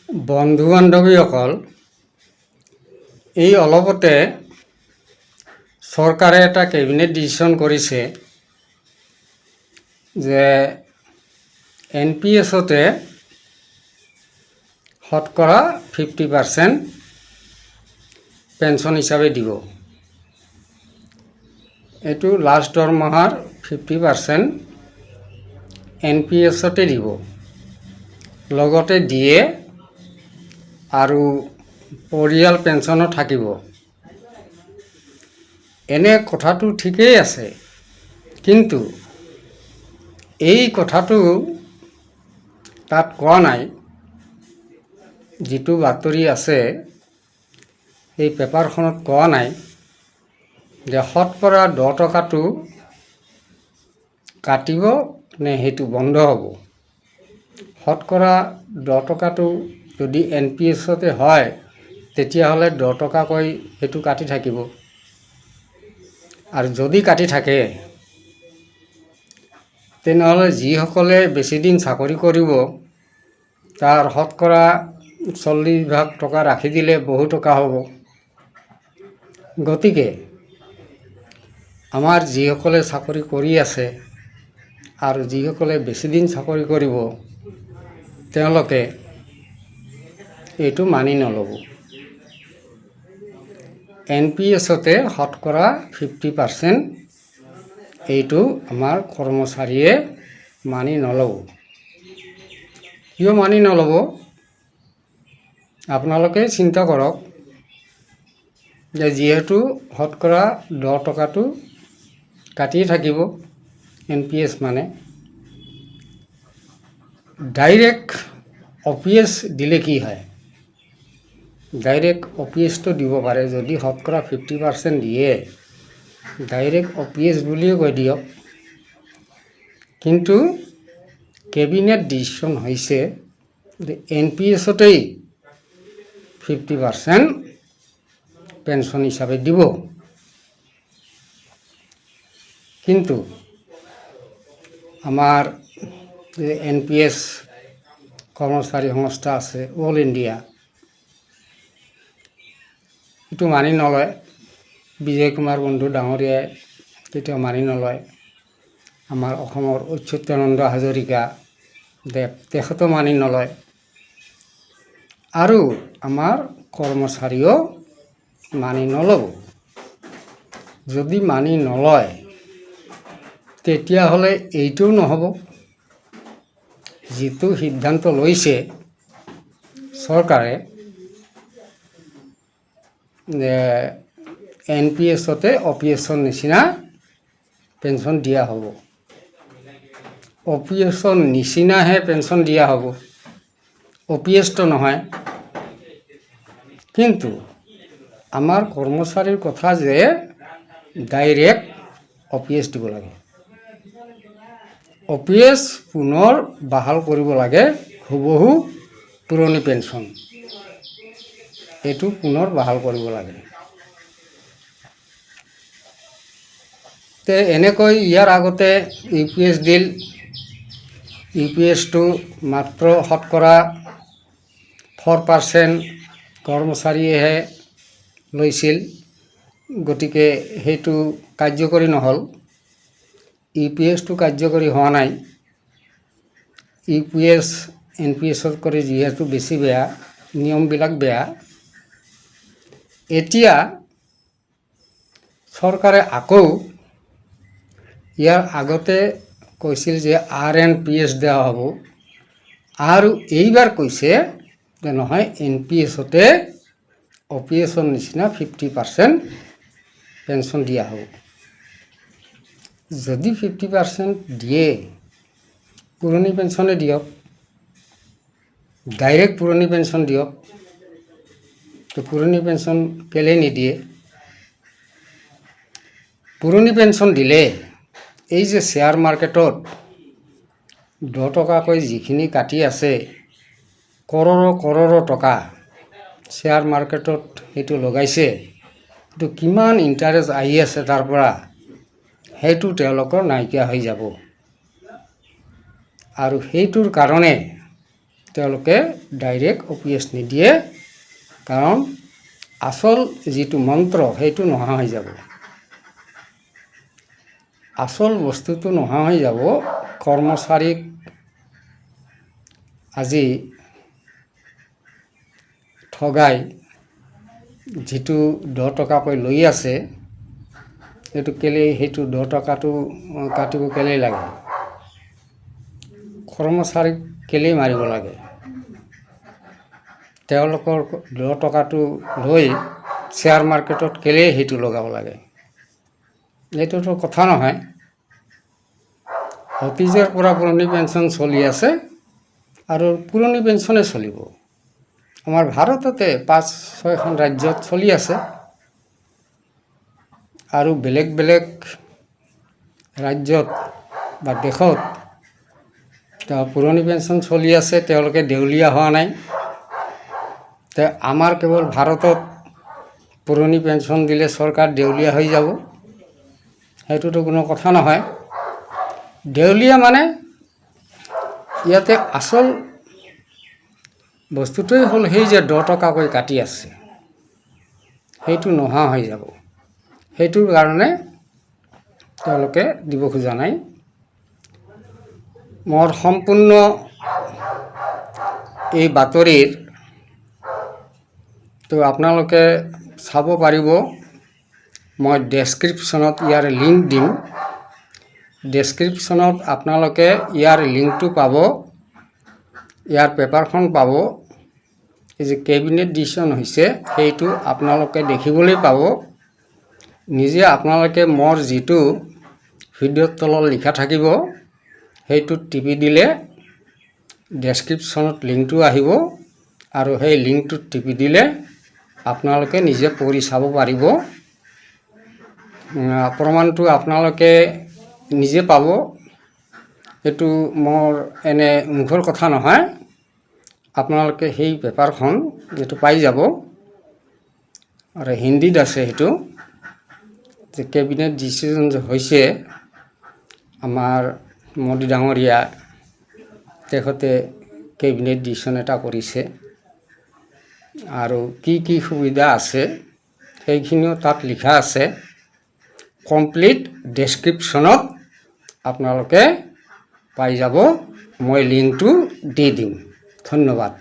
বন্ধু বান্ধৱীসকল, এই অলপতে চৰকাৰে এটা কেবিনেট ডিচিশ্যন কৰিছে যে NPSতে শতকৰা 50% পেঞ্চন হিচাপে দিব। এইটো লাষ্ট দৰমহাৰ 50% NPSতে দিব, লগতে দিয়ে আৰু পৰিয়াল পেঞ্চনো থাকিব। এনে কথাটো ঠিকেই আছে, কিন্তু এই কথাটো তাত কোৱা নাই। যিটো বাতৰি আছে এই পেপাৰখনত কোৱা নাই যে শতকৰা 10 টকাটো কাটিব নে সেইটো বন্ধ হ'ব। শতকৰা 10 টকাটো যদি NPSতে হয় তেতিয়াহ'লে 10 টকাকৈ সেইটো কাটি থাকিব, আৰু যদি কাটি থাকে তেনেহ'লে যিসকলে বেছি দিন চাকৰি কৰিব তাৰ শতকৰা 40% টকা ৰাখি দিলে বহু টকা হ'ব। গতিকে আমাৰ যিসকলে চাকৰি কৰি আছে আৰু যিসকলে বেছি দিন চাকৰি কৰিব তেওঁলোকে এইটো মানি নল'ব। NPSতে শতকৰা 50% এইটো আমাৰ কৰ্মচাৰীয়ে মানি নল'ব। কিয় মানি নল'ব আপোনালোকে চিন্তা কৰক, যে যিহেতু শতকৰা 10 টকাটো কাটিয়ে থাকিব NPS মানে, ডাইৰেক্ট OPS দিলে কি হয়? ডাইৰেক্ট OPSটো দিব পাৰে। যদি শতকৰা 50% দিয়ে ডাইৰেক্ট OPS বুলিও কৈ দিয়ক, কিন্তু কেবিনেট ডিচিশ্যন হৈছে যে NPSতেই 50% পেঞ্চন হিচাপে দিব। কিন্তু আমাৰ যে NPS কৰ্মচাৰী সংস্থা আছে অল ইণ্ডিয়া, এইটো মানি নলয়। বিজয় কুমাৰ বন্ধু ডাঙৰীয়াই কেতিয়াও মানি নলয়। আমাৰ অসমৰ অচ্যুতানন্দ হাজৰিকা দেৱ তেখেতেও মানি নলয়, আৰু আমাৰ কৰ্মচাৰীও মানি নল'ব। যদি মানি নলয় তেতিয়াহ'লে এইটোও নহ'ব। যিটো সিদ্ধান্ত লৈছে চৰকাৰে যে NPSতে OPSৰ নিচিনা পেঞ্চন দিয়া হ'ব, OPSৰ নিচিনাহে পেঞ্চন দিয়া হ'ব, OPSটো নহয়। কিন্তু আমাৰ কৰ্মচাৰীৰ কথা যে ডাইৰেক্ট OPS দিব লাগে, OPS পুনৰ বাহাল কৰিব লাগে। হুবহু পুৰণি পেঞ্চন এইটো পুনৰ বাহাল কৰিব লাগে। এনেকৈ ইয়াৰ আগতে UPS দিল। UPSটো মাত্ৰ শতকৰা 4% কৰ্মচাৰীয়েহে লৈছিল, গতিকে সেইটো কাৰ্যকৰী নহ'ল। UPSটো কাৰ্যকৰী হোৱা নাই। UPS NPSত কৰি যিহেতু বেছি বেয়া, নিয়মবিলাক বেয়া। এতিয়া চৰকাৰে আকৌ ইয়াৰ আগতে কৈছিল যে RNPS দিয়া হ'ব, আৰু এইবাৰ কৈছে যে নহয় NPSতে OPSৰ নিচিনা 50% পেঞ্চন দিয়া হ'ব। যদি 50% দিয়ে পুৰণি পেঞ্চনে দিয়ক, ডাইৰেক্ট পুৰণি পেঞ্চন দিয়ক। তো পুৰণি পেঞ্চন কেলে নিদিয়ে? পুৰণি পেঞ্চন দিলে এই যে শ্বেয়াৰ মাৰ্কেটত 10 টকাকৈ যিখিনি কাটি আছে, কৰৰৰ টকা শ্বেয়াৰ মাৰ্কেটত সেইটো লগাইছে, এইটো কিমান ইণ্টাৰেষ্ট আহি আছে তাৰ পৰা, সেইটো তেওঁলোকৰ নাইকিয়া হৈ যাব। আৰু সেইটোৰ কাৰণে তেওঁলোকে ডাইৰেক্ট OPS নিদিয়ে, কাৰণ আচল যিটো মন্ত্ৰ সেইটো নোহোৱা হৈ যাব। আচল বস্তুটো নোহোৱা হৈ যাব। কৰ্মচাৰীক আজি ঠগাই যিটো 10 টকাকৈ লৈ আছে, সেইটো কেলেই, সেইটো 10 টকাটো কাটিব কেলেই লাগে? কৰ্মচাৰীক কেলেই মাৰিব লাগে? তেওঁলোকৰ 10 টকাটো লৈ শ্বেয়াৰ মাৰ্কেটত কেলেই সেইটো লগাব লাগে? এইটোতো কথা নহয়। অতীজৰ পৰা পুৰণি পেঞ্চন চলি আছে আৰু পুৰণি পেঞ্চনে চলিব। আমাৰ ভাৰততে 5-6খন ৰাজ্যত চলি আছে, আৰু বেলেগ বেলেগ ৰাজ্যত বা দেশত পুৰণি পেঞ্চন চলি আছে, তেওঁলোকে দেউলীয়া হোৱা নাই। আমাৰ কেৱল ভাৰতত পুৰণি পেঞ্চন দিলে চৰকাৰ দেউলীয়া হৈ যাব? সেইটোতো কোনো কথা নহয়। দেউলীয়া মানে ইয়াতে আচল বস্তুটোৱেই হ'ল সেই যে 10 টকাকৈ কাটি আছে, সেইটো নোহোৱা হৈ যাব। সেইটোৰ কাৰণে তেওঁলোকে দিব খোজা নাই। মোৰ সম্পূৰ্ণ এই বাতৰিৰ তো আপোনালোকে চাব পাৰিব। মই ডেছক্ৰিপশ্যনত ইয়াৰ লিংক দিম। ডেছক্ৰিপশ্যনত আপোনালোকে ইয়াৰ লিংকটো পাব, ইয়াৰ পেপাৰখন পাব। এই যে কেবিনেট ডিচিশ্যন হৈছে সেইটো আপোনালোকে দেখিবলৈ পাব। নিজে আপোনালোকে মোৰ যিটো ভিডিঅ'ৰ তলত লিখা থাকিব সেইটোত টিপি দিলে ডেছক্ৰিপশ্যনত লিংকটো আহিব, আৰু সেই লিংকটোত টিপি দিলে আপোনালোকে নিজে পঢ়ি চাব পাৰিব। প্ৰমাণটো আপোনালোকে নিজে পাব। এইটো মোৰ এনে মুখৰ কথা নহয়। আপোনালোকে সেই পেপাৰখন যিটো পাই যাব, আৰু হিন্দীত আছে সেইটো, যে কেবিনেট ডিচিশ্যন হৈছে আমাৰ মোদী ডাঙৰীয়া, তেখেতে কেবিনেট ডিচিশ্যন এটা কৰিছে, আৰু কি কি সুবিধা আছে সেইখিনিও তাত লিখা আছে। কমপ্লিট ডেছক্ৰিপশ্যনত আপোনালোকে পাই যাব। মই লিংকটো দি দিম। ধন্যবাদ।